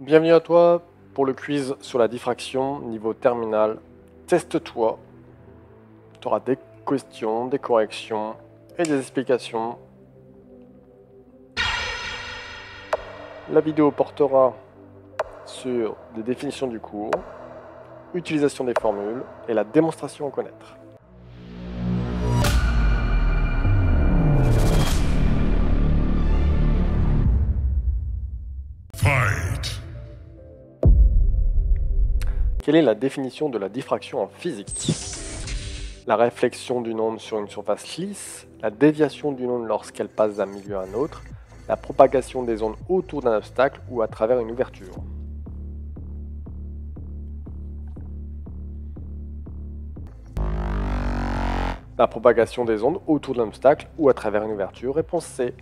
Bienvenue à toi pour le quiz sur la diffraction niveau terminal. Teste-toi. Tu auras des questions, des corrections et des explications. La vidéo portera sur des définitions du cours, utilisation des formules et la démonstration à connaître. Quelle est la définition de la diffraction en physique? La réflexion d'une onde sur une surface lisse, la déviation d'une onde lorsqu'elle passe d'un milieu à un autre, la propagation des ondes autour d'un obstacle ou à travers une ouverture. La propagation des ondes autour d'un obstacle ou à travers une ouverture. Réponse C.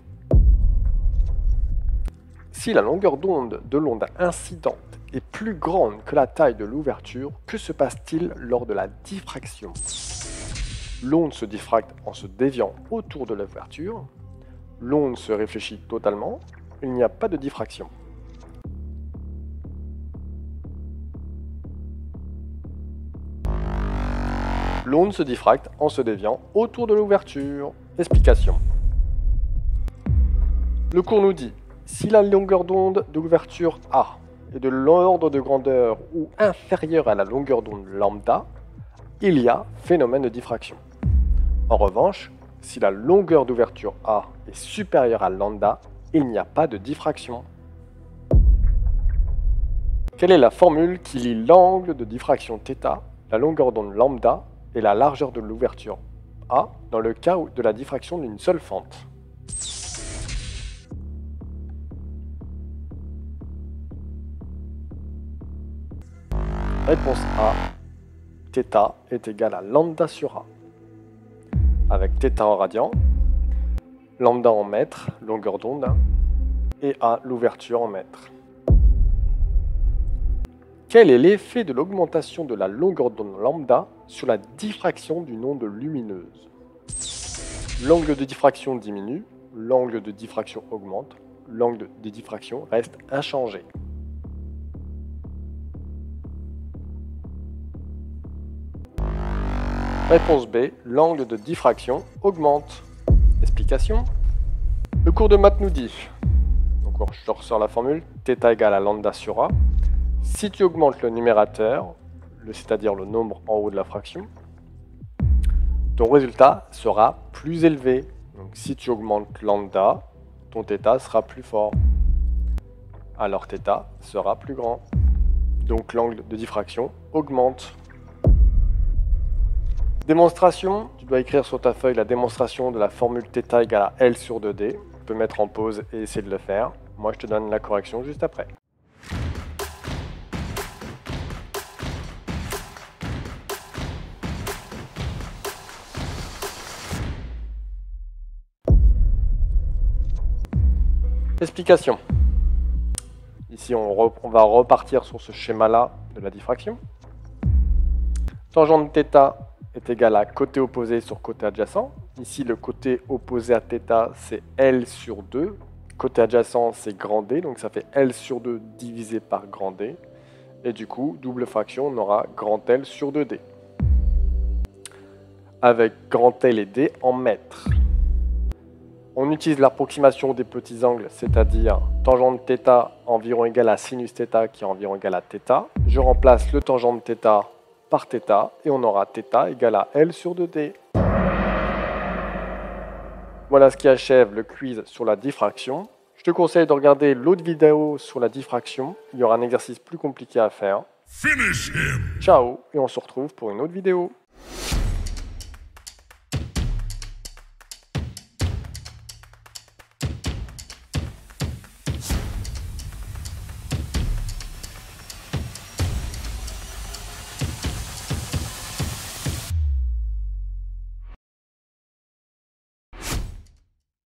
Si la longueur d'onde de l'onde incidente est plus grande que la taille de l'ouverture, que se passe-t-il lors de la diffraction? L'onde se diffracte en se déviant autour de l'ouverture. L'onde se réfléchit totalement. Il n'y a pas de diffraction. L'onde se diffracte en se déviant autour de l'ouverture. Explication. Le cours nous dit, si la longueur d'onde de l'ouverture A est de l'ordre de grandeur ou inférieure à la longueur d'onde lambda, il y a phénomène de diffraction. En revanche, si la longueur d'ouverture A est supérieure à lambda, il n'y a pas de diffraction. Quelle est la formule qui lie l'angle de diffraction θ, la longueur d'onde lambda et la largeur de l'ouverture A dans le cas de la diffraction d'une seule fente? Réponse A. θ est égal à lambda sur A. Avec θ en radian, lambda en mètres, longueur d'onde, et A, l'ouverture en mètres. Quel est l'effet de l'augmentation de la longueur d'onde lambda sur la diffraction d'une onde lumineuse? L'angle de diffraction diminue, l'angle de diffraction augmente, l'angle de diffraction reste inchangé. Réponse B, l'angle de diffraction augmente. Explication. Le cours de maths nous dit, donc je ressors la formule, θ égale à lambda sur A. Si tu augmentes le numérateur, c'est-à-dire le nombre en haut de la fraction, ton résultat sera plus élevé. Donc si tu augmentes lambda, ton θ sera plus fort. Alors θ sera plus grand. Donc l'angle de diffraction augmente. Démonstration, tu dois écrire sur ta feuille la démonstration de la formule θ égale à L sur 2D. Tu peux mettre en pause et essayer de le faire. Moi, je te donne la correction juste après. Explication. Ici, on va repartir sur ce schéma-là de la diffraction. Tangente θ est égal à côté opposé sur côté adjacent. Ici, le côté opposé à θ, c'est L sur 2. Côté adjacent, c'est grand D, donc ça fait L sur 2 divisé par grand D. Et du coup, double fraction, on aura grand L sur 2D. Avec grand L et D en mètres. On utilise l'approximation des petits angles, c'est-à-dire tangente θ environ égale à sinus θ qui est environ égal à θ. Je remplace le tangente θ par θ, et on aura θ égale à L sur 2D. Voilà ce qui achève le quiz sur la diffraction. Je te conseille de regarder l'autre vidéo sur la diffraction. Il y aura un exercice plus compliqué à faire. Ciao, et on se retrouve pour une autre vidéo.